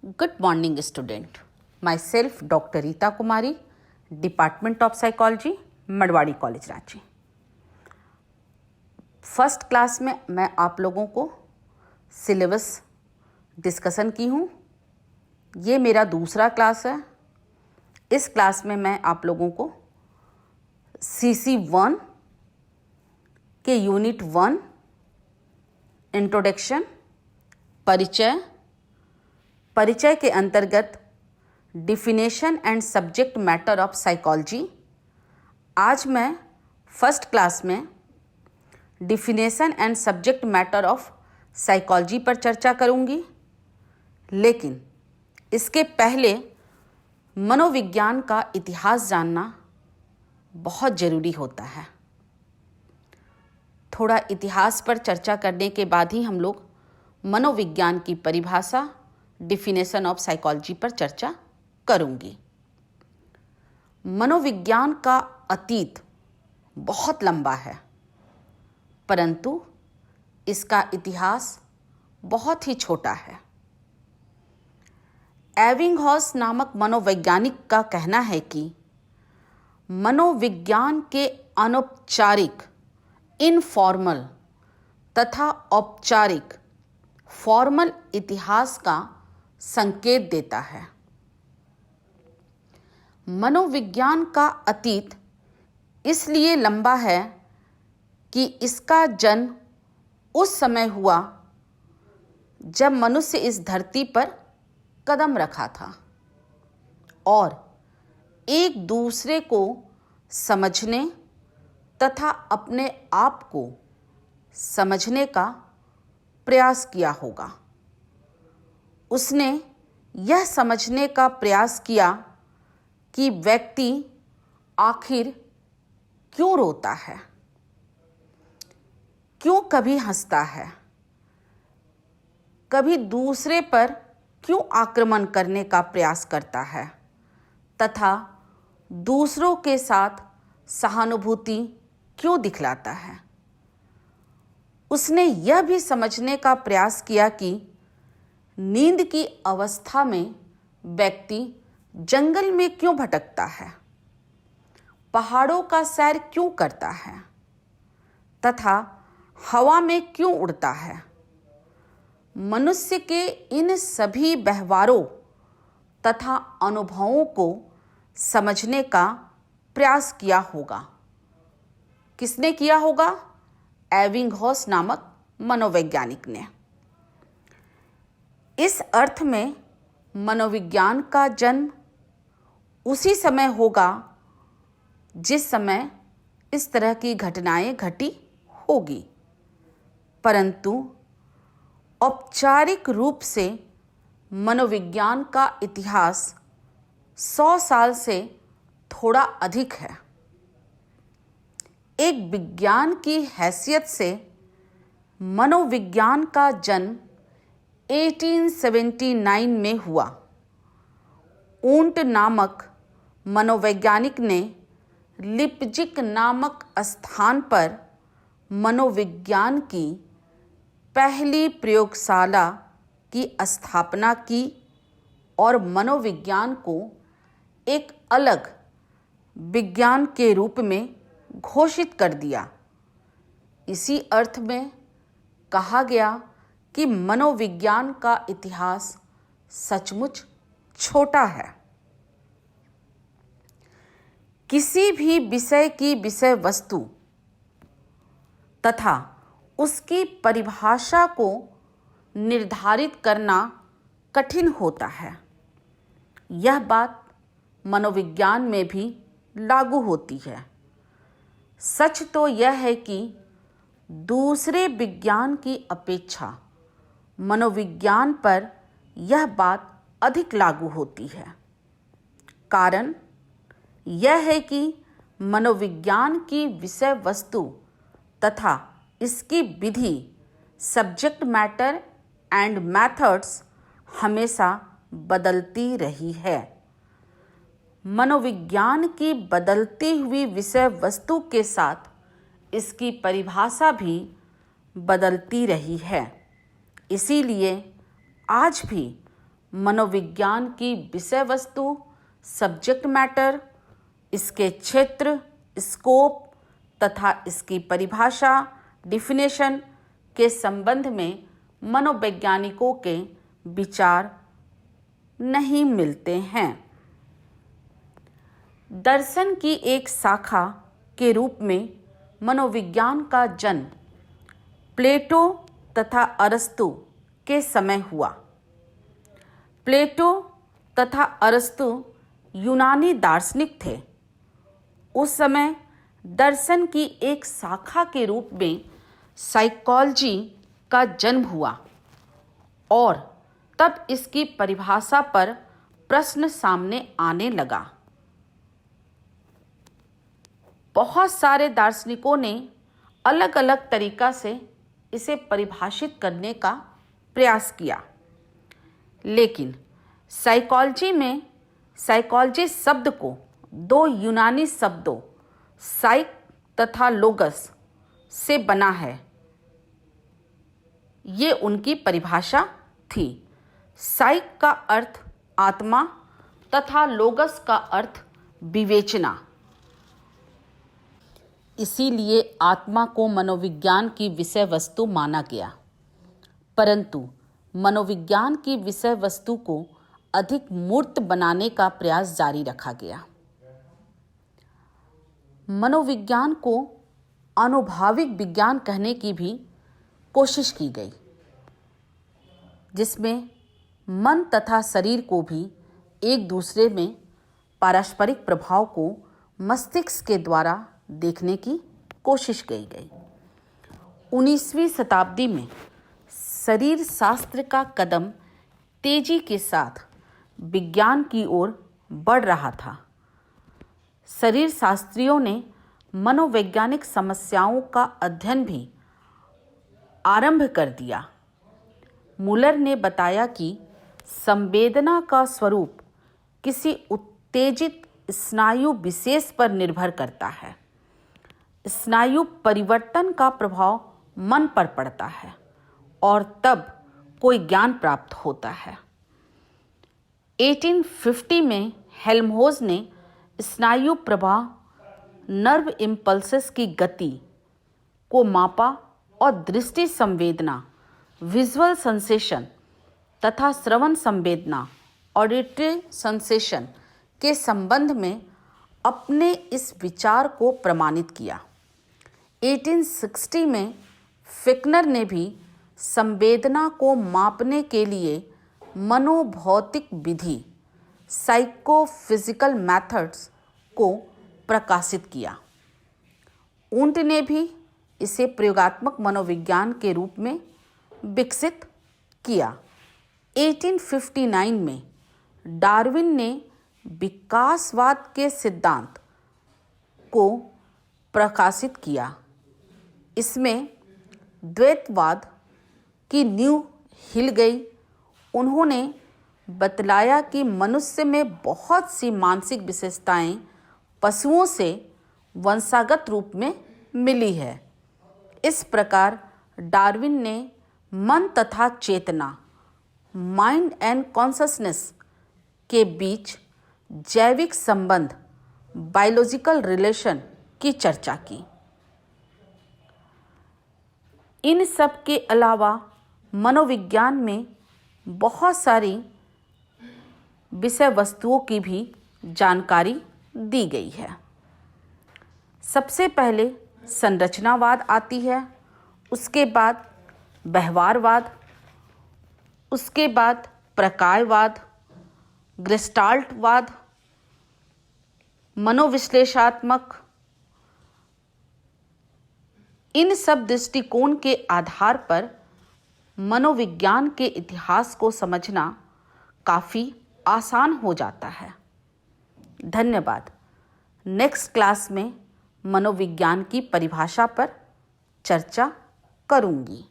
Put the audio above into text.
Good morning, student. Myself, Dr. Rita Kumari, Department of Psychology, Marwari college Ranchi. First class में मैं आप लोगों को सिलेबस डिस्कशन की हूँ। ये मेरा दूसरा क्लास है। इस क्लास में मैं आप लोगों को CC1 के यूनिट 1 इंट्रोडक्शन परिचय के अंतर्गत definition and subject matter of psychology. आज मैं फर्स्ट क्लास में definition and subject matter of psychology पर चर्चा करूंगी, लेकिन इसके पहले मनोविज्ञान का इतिहास जानना बहुत ज़रूरी होता है। थोड़ा इतिहास पर चर्चा करने के बाद ही हम लोग मनोविज्ञान की परिभाषा डिफिनेशन ऑफ साइकोलॉजी पर चर्चा करूंगी। मनोविज्ञान का अतीत बहुत लंबा है, परंतु इसका इतिहास बहुत ही छोटा है। एबिंगहॉस नामक मनोवैज्ञानिक का कहना है कि मनोविज्ञान के अनौपचारिक इनफॉर्मल तथा औपचारिक फॉर्मल इतिहास का संकेत देता है। मनोविज्ञान का अतीत इसलिए लंबा है कि इसका जन्म उस समय हुआ जब मनुष्य इस धरती पर कदम रखा था और एक दूसरे को समझने तथा अपने आप को समझने का प्रयास किया होगा। उसने यह समझने का प्रयास किया कि व्यक्ति आखिर क्यों रोता है, क्यों कभी हंसता है, कभी दूसरे पर क्यों आक्रमण करने का प्रयास करता है तथा दूसरों के साथ सहानुभूति क्यों दिखलाता है। उसने यह भी समझने का प्रयास किया कि नींद की अवस्था में व्यक्ति जंगल में क्यों भटकता है, पहाड़ों का सैर क्यों करता है तथा हवा में क्यों उड़ता है। मनुष्य के इन सभी व्यवहारों तथा अनुभवों को समझने का प्रयास किया होगा। किसने किया होगा? एबिंगहॉस नामक मनोवैज्ञानिक ने। इस अर्थ में मनोविज्ञान का जन्म उसी समय होगा जिस समय इस तरह की घटनाएं घटी होगी, परंतु औपचारिक रूप से मनोविज्ञान का इतिहास 100 साल से थोड़ा अधिक है। एक विज्ञान की हैसियत से मनोविज्ञान का जन्म 1879 में हुआ। ऊंट नामक मनोवैज्ञानिक ने लिप्जिक नामक स्थान पर मनोविज्ञान की पहली प्रयोगशाला की स्थापना की और मनोविज्ञान को एक अलग विज्ञान के रूप में घोषित कर दिया। इसी अर्थ में कहा गया कि मनोविज्ञान का इतिहास सचमुच छोटा है। किसी भी विषय की विषय वस्तु तथा उसकी परिभाषा को निर्धारित करना कठिन होता है। यह बात मनोविज्ञान में भी लागू होती है। सच तो यह है कि दूसरे विज्ञान की अपेक्षा मनोविज्ञान पर यह बात अधिक लागू होती है। कारण यह है कि मनोविज्ञान की विषय वस्तु तथा इसकी विधि सब्जेक्ट मैटर एंड मेथड्स हमेशा बदलती रही है। मनोविज्ञान की बदलती हुई विषय वस्तु के साथ इसकी परिभाषा भी बदलती रही है। इसीलिए आज भी मनोविज्ञान की विषय वस्तु, सब्जेक्ट मैटर, इसके क्षेत्र, स्कोप तथा इसकी परिभाषा, डिफिनेशन के संबंध में मनोवैज्ञानिकों के विचार नहीं मिलते हैं। दर्शन की एक शाखा के रूप में मनोविज्ञान का जन्म प्लेटो तथा अरस्तु के समय हुआ। प्लेटो तथा अरस्तु यूनानी दार्शनिक थे। उस समय दर्शन की एक शाखा के रूप में साइकोलॉजी का जन्म हुआ और तब इसकी परिभाषा पर प्रश्न सामने आने लगा। बहुत सारे दार्शनिकों ने अलग अलग तरीका से इसे परिभाषित करने का प्रयास किया, लेकिन साइकोलॉजी में साइकोलॉजी शब्द को दो यूनानी शब्दों साइक तथा लोगस से बना है। ये उनकी परिभाषा थी। साइक का अर्थ आत्मा तथा लोगस का अर्थ विवेचना। इसीलिए आत्मा को मनोविज्ञान की विषय वस्तु माना गया, परंतु मनोविज्ञान की विषय वस्तु को अधिक मूर्त बनाने का प्रयास जारी रखा गया। मनोविज्ञान को आनुभविक विज्ञान कहने की भी कोशिश की गई, जिसमें मन तथा शरीर को भी एक दूसरे में पारस्परिक प्रभाव को मस्तिष्क के द्वारा देखने की कोशिश की गई। 19वीं शताब्दी में शरीर शास्त्र का कदम तेजी के साथ विज्ञान की ओर बढ़ रहा था। शरीर शास्त्रियों ने मनोवैज्ञानिक समस्याओं का अध्ययन भी आरंभ कर दिया। मुलर ने बताया कि संवेदना का स्वरूप किसी उत्तेजित स्नायु विशेष पर निर्भर करता है। स्नायु परिवर्तन का प्रभाव मन पर पड़ता है और तब कोई ज्ञान प्राप्त होता है। 1850 में हेल्महोल्ट्ज़ ने स्नायु प्रवाह नर्व इम्पल्सेस की गति को मापा और दृष्टि संवेदना विजुअल सेंसेशन तथा श्रवण संवेदना ऑडिटरी सेंसेशन के संबंध में अपने इस विचार को प्रमाणित किया। 1860 में फिकनर ने भी संवेदना को मापने के लिए मनोभौतिक विधि साइकोफिजिकल मेथड्स को प्रकाशित किया। ऊंट ने भी इसे प्रयोगात्मक मनोविज्ञान के रूप में विकसित किया। 1859 में डार्विन ने विकासवाद के सिद्धांत को प्रकाशित किया। इसमें द्वैतवाद की नींव हिल गई। उन्होंने बतलाया कि मनुष्य में बहुत सी मानसिक विशेषताएं पशुओं से वंशागत रूप में मिली है। इस प्रकार डार्विन ने मन तथा चेतना माइंड एंड कॉन्शसनेस के बीच जैविक संबंध बायोलॉजिकल रिलेशन की चर्चा की। इन सब के अलावा मनोविज्ञान में बहुत सारी विषय वस्तुओं की भी जानकारी दी गई है। सबसे पहले संरचनावाद आती है, उसके बाद व्यवहारवाद, उसके बाद प्रकायवाद, गेस्टाल्टवाद, मनोविश्लेषणात्मक। इन सब दृष्टिकोण के आधार पर मनोविज्ञान के इतिहास को समझना काफ़ी आसान हो जाता है। धन्यवाद। नेक्स्ट क्लास में मनोविज्ञान की परिभाषा पर चर्चा करूंगी।